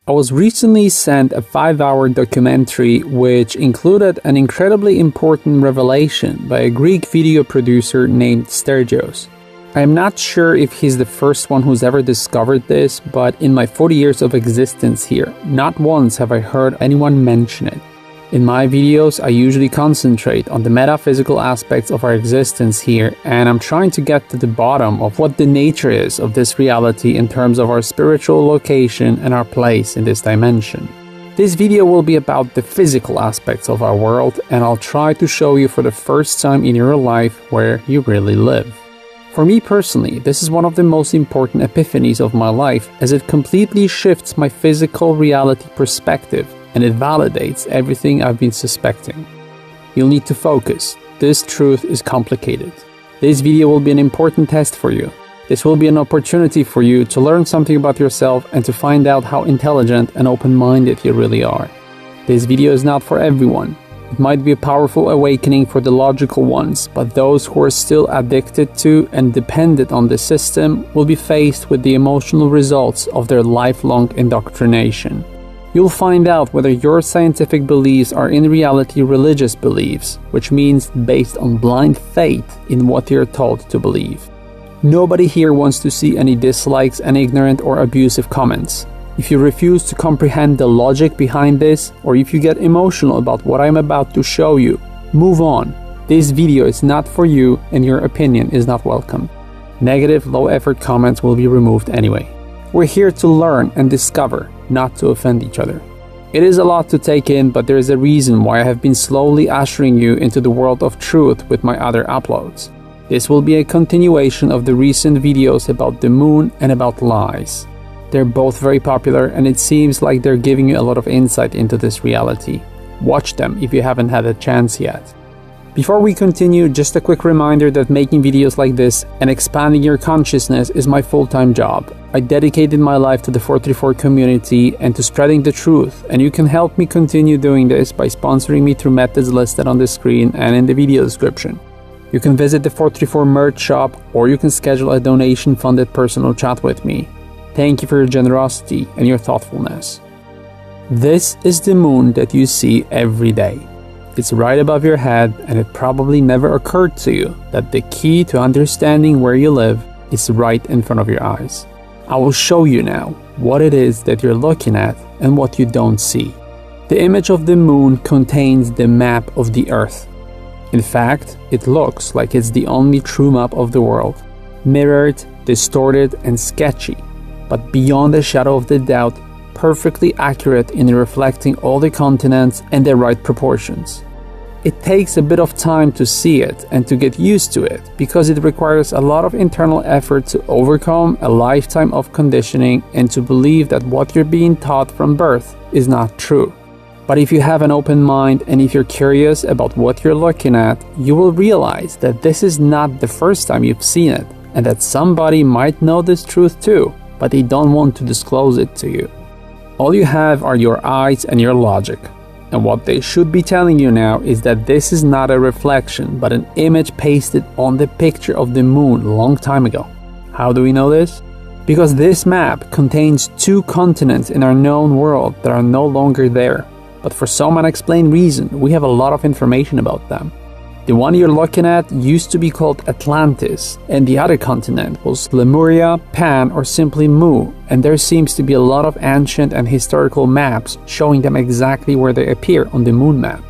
I was recently sent a 5-hour documentary which included an incredibly important revelation by a Greek video producer named Stergios. I am not sure if he's the first one who's ever discovered this, but in my 40 years of existence here, not once have I heard anyone mention it. In my videos, I usually concentrate on the metaphysical aspects of our existence here, and I'm trying to get to the bottom of what the nature is of this reality in terms of our spiritual location and our place in this dimension. This video will be about the physical aspects of our world, and I'll try to show you for the first time in your life where you really live. For me personally, this is one of the most important epiphanies of my life, as it completely shifts my physical reality perspective and it validates everything I've been suspecting. You'll need to focus. This truth is complicated. This video will be an important test for you. This will be an opportunity for you to learn something about yourself and to find out how intelligent and open-minded you really are. This video is not for everyone. It might be a powerful awakening for the logical ones, but those who are still addicted to and dependent on the system will be faced with the emotional results of their lifelong indoctrination. You'll find out whether your scientific beliefs are in reality religious beliefs, which means based on blind faith in what you're told to believe. Nobody here wants to see any dislikes and ignorant or abusive comments. If you refuse to comprehend the logic behind this, or if you get emotional about what I'm about to show you, move on. This video is not for you and your opinion is not welcome. Negative, low-effort comments will be removed anyway. We're here to learn and discover, not to offend each other. It is a lot to take in, but there is a reason why I have been slowly ushering you into the world of truth with my other uploads. This will be a continuation of the recent videos about the moon and about lies. They're both very popular and it seems like they're giving you a lot of insight into this reality. Watch them if you haven't had a chance yet. Before we continue, just a quick reminder that making videos like this and expanding your consciousness is my full-time job. I dedicated my life to the 434 community and to spreading the truth, and you can help me continue doing this by sponsoring me through methods listed on the screen and in the video description. You can visit the 434 merch shop, or you can schedule a donation-funded personal chat with me. Thank you for your generosity and your thoughtfulness. This is the moon that you see every day. It's right above your head, and it probably never occurred to you that the key to understanding where you live is right in front of your eyes. I will show you now what it is that you're looking at and what you don't see. The image of the moon contains the map of the Earth. In fact, it looks like it's the only true map of the world. Mirrored, distorted, and sketchy, but beyond a shadow of the doubt, perfectly accurate in reflecting all the continents and their right proportions. It takes a bit of time to see it and to get used to it because it requires a lot of internal effort to overcome a lifetime of conditioning and to believe that what you're being taught from birth is not true. But if you have an open mind and if you're curious about what you're looking at, you will realize that this is not the first time you've seen it and that somebody might know this truth too, but they don't want to disclose it to you. All you have are your eyes and your logic. And what they should be telling you now is that this is not a reflection, but an image pasted on the picture of the moon a long time ago. How do we know this? Because this map contains 2 continents in our known world that are no longer there. But for some unexplained reason, we have a lot of information about them. The one you're looking at used to be called Atlantis, and the other continent was Lemuria, Pan, or simply Mu, and there seems to be a lot of ancient and historical maps showing them exactly where they appear on the moon map.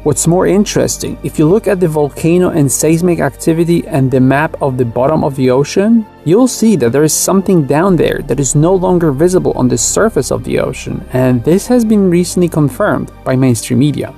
What's more interesting, if you look at the volcano and seismic activity and the map of the bottom of the ocean, you'll see that there is something down there that is no longer visible on the surface of the ocean, and this has been recently confirmed by mainstream media.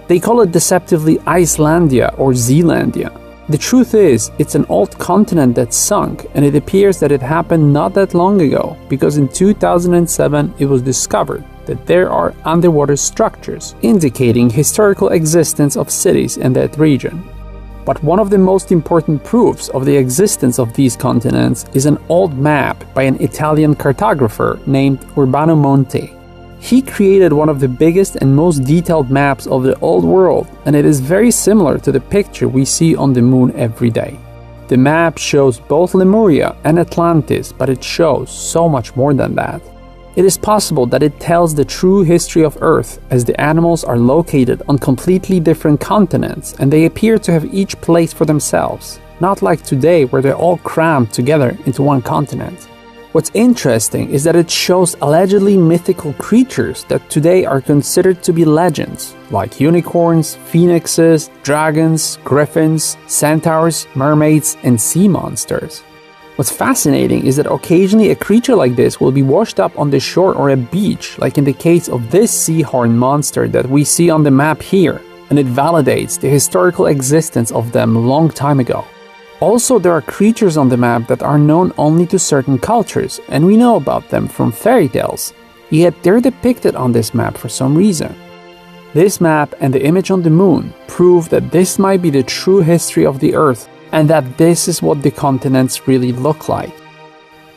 They call it deceptively Icelandia or Zealandia. The truth is, it's an old continent that sunk, and it appears that it happened not that long ago, because in 2007 it was discovered that there are underwater structures indicating historical existence of cities in that region. But one of the most important proofs of the existence of these continents is an old map by an Italian cartographer named Urbano Monte. He created one of the biggest and most detailed maps of the old world, and it is very similar to the picture we see on the moon every day. The map shows both Lemuria and Atlantis, but it shows so much more than that. It is possible that it tells the true history of Earth, as the animals are located on completely different continents and they appear to have each place for themselves, not like today where they're all crammed together into one continent. What's interesting is that it shows allegedly mythical creatures that today are considered to be legends, like unicorns, phoenixes, dragons, griffins, centaurs, mermaids, and sea monsters. What's fascinating is that occasionally a creature like this will be washed up on the shore or a beach, like in the case of this seahorn monster that we see on the map here, and it validates the historical existence of them a long time ago. Also, there are creatures on the map that are known only to certain cultures, and we know about them from fairy tales, yet they're depicted on this map for some reason. This map and the image on the moon prove that this might be the true history of the Earth, and that this is what the continents really look like.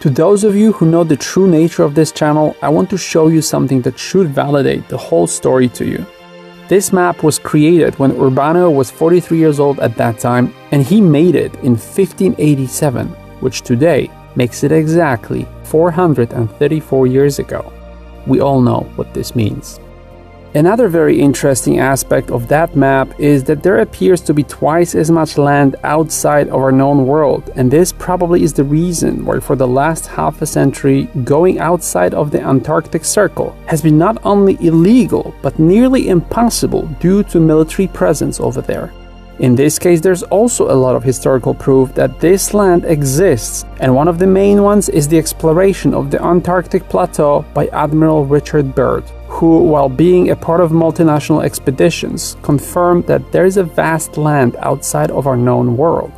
To those of you who know the true nature of this channel, I want to show you something that should validate the whole story to you. This map was created when Urbano was 43 years old at that time, and he made it in 1587, which today makes it exactly 434 years ago. We all know what this means. Another very interesting aspect of that map is that there appears to be twice as much land outside of our known world, and this probably is the reason why for the last half a century going outside of the Antarctic Circle has been not only illegal but nearly impossible due to military presence over there. In this case, there's also a lot of historical proof that this land exists, and one of the main ones is the exploration of the Antarctic Plateau by Admiral Richard Byrd, who, while being a part of multinational expeditions, confirmed that there is a vast land outside of our known world.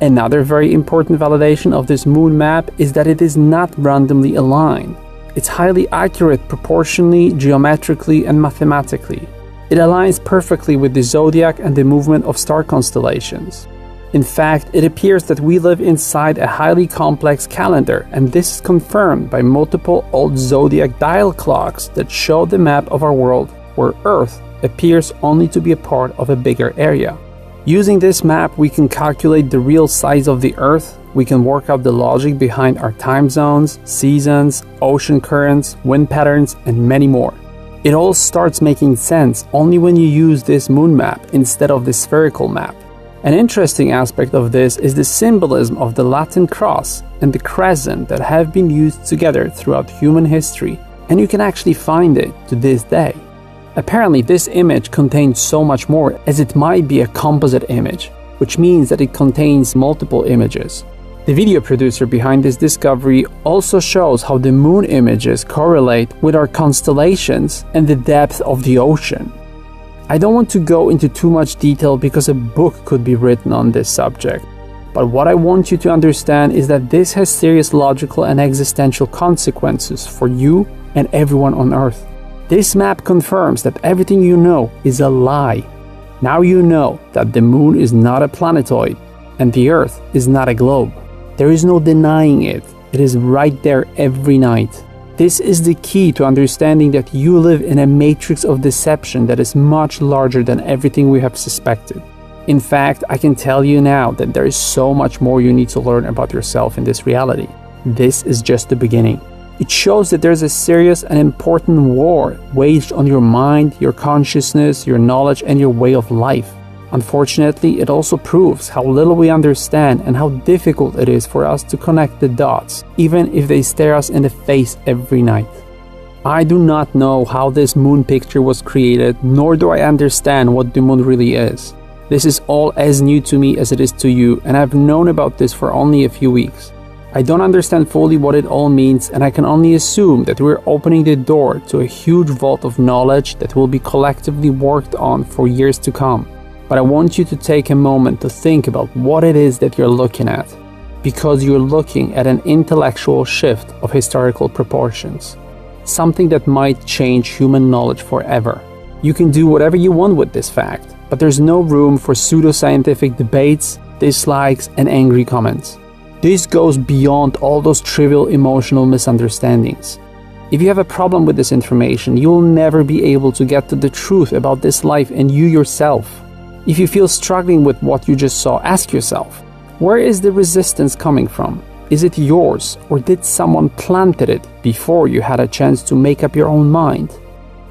Another very important validation of this moon map is that it is not randomly aligned. It's highly accurate proportionally, geometrically, and mathematically. It aligns perfectly with the zodiac and the movement of star constellations. In fact, it appears that we live inside a highly complex calendar, and this is confirmed by multiple old zodiac dial clocks that show the map of our world, where Earth appears only to be a part of a bigger area. Using this map, we can calculate the real size of the Earth, we can work out the logic behind our time zones, seasons, ocean currents, wind patterns, and many more. It all starts making sense only when you use this moon map instead of the spherical map. An interesting aspect of this is the symbolism of the Latin cross and the crescent that have been used together throughout human history, and you can actually find it to this day. Apparently, this image contains so much more, as it might be a composite image, which means that it contains multiple images. The video producer behind this discovery also shows how the moon images correlate with our constellations and the depth of the ocean. I don't want to go into too much detail because a book could be written on this subject, but what I want you to understand is that this has serious logical and existential consequences for you and everyone on Earth. This map confirms that everything you know is a lie. Now you know that the moon is not a planetoid and the Earth is not a globe. There is no denying it. It is right there every night. This is the key to understanding that you live in a matrix of deception that is much larger than everything we have suspected. In fact, I can tell you now that there is so much more you need to learn about yourself in this reality. This is just the beginning. It shows that there's a serious and important war waged on your mind, your consciousness, your knowledge, and your way of life. Unfortunately, it also proves how little we understand and how difficult it is for us to connect the dots, even if they stare us in the face every night. I do not know how this moon picture was created, nor do I understand what the moon really is. This is all as new to me as it is to you, and I've known about this for only a few weeks. I don't understand fully what it all means, and I can only assume that we're opening the door to a huge vault of knowledge that will be collectively worked on for years to come. But I want you to take a moment to think about what it is that you're looking at, because you're looking at an intellectual shift of historical proportions, something that might change human knowledge forever. You can do whatever you want with this fact, but there's no room for pseudoscientific debates, dislikes, and angry comments. This goes beyond all those trivial emotional misunderstandings. If you have a problem with this information, you will never be able to get to the truth about this life and you yourself. If you feel struggling with what you just saw, ask yourself, where is the resistance coming from? Is it yours, or did someone plant it before you had a chance to make up your own mind?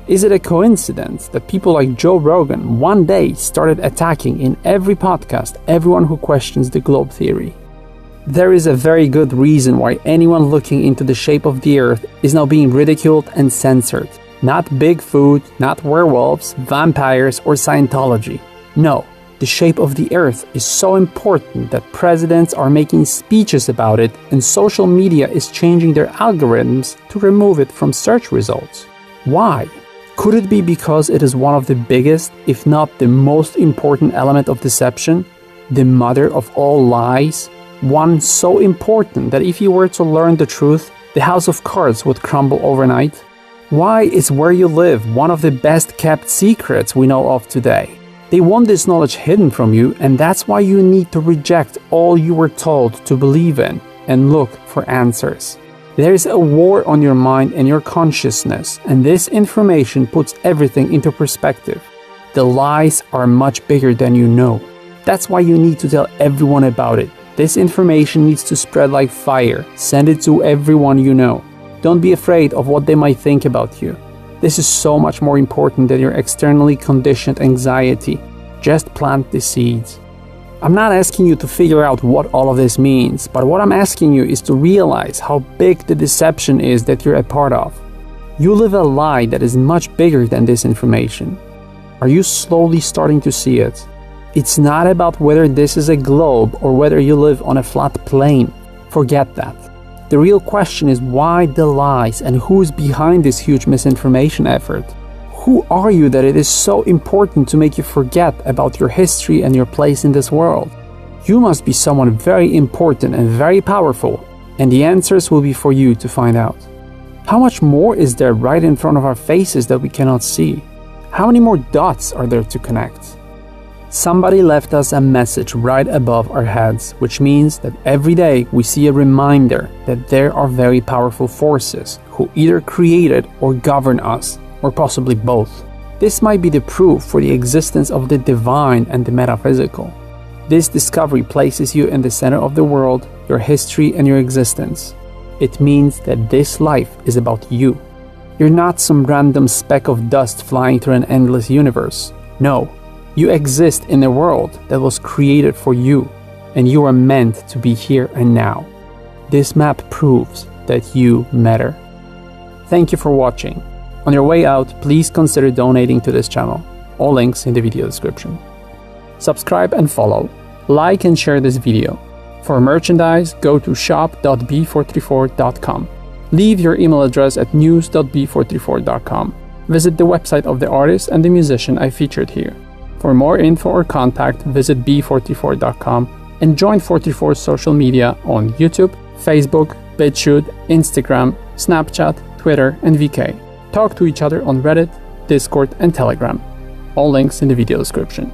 Is it a coincidence that people like Joe Rogan one day started attacking in every podcast everyone who questions the globe theory? There is a very good reason why anyone looking into the shape of the Earth is now being ridiculed and censored. Not Bigfoot, not werewolves, vampires, or Scientology. No. The shape of the Earth is so important that presidents are making speeches about it, and social media is changing their algorithms to remove it from search results. Why? Could it be because it is one of the biggest, if not the most important element of deception? The mother of all lies? One so important that if you were to learn the truth, the house of cards would crumble overnight? Why is where you live one of the best kept secrets we know of today? They want this knowledge hidden from you, and that's why you need to reject all you were told to believe in and look for answers. There is a war on your mind and your consciousness, and this information puts everything into perspective. The lies are much bigger than you know. That's why you need to tell everyone about it. This information needs to spread like fire. Send it to everyone you know. Don't be afraid of what they might think about you. This is so much more important than your externally conditioned anxiety. Just plant the seeds. I'm not asking you to figure out what all of this means, but what I'm asking you is to realize how big the deception is that you're a part of. You live a lie that is much bigger than this information. Are you slowly starting to see it? It's not about whether this is a globe or whether you live on a flat plane. Forget that. The real question is why the lies and who is behind this huge misinformation effort? Who are you that it is so important to make you forget about your history and your place in this world? You must be someone very important and very powerful, and the answers will be for you to find out. How much more is there right in front of our faces that we cannot see? How many more dots are there to connect? Somebody left us a message right above our heads, which means that every day we see a reminder that there are very powerful forces who either created or govern us, or possibly both. This might be the proof for the existence of the divine and the metaphysical. This discovery places you in the center of the world, your history and your existence. It means that this life is about you. You're not some random speck of dust flying through an endless universe. No. You exist in a world that was created for you, and you are meant to be here and now. This map proves that you matter. Thank you for watching. On your way out, please consider donating to this channel. All links in the video description. Subscribe and follow. Like and share this video. For merchandise, go to shop.b434.com. Leave your email address at news.b434.com. Visit the website of the artist and the musician I featured here. For more info or contact, visit b434.com and join 44's social media on YouTube, Facebook, BitChute, Instagram, Snapchat, Twitter, and VK. Talk to each other on Reddit, Discord, and Telegram. All links in the video description.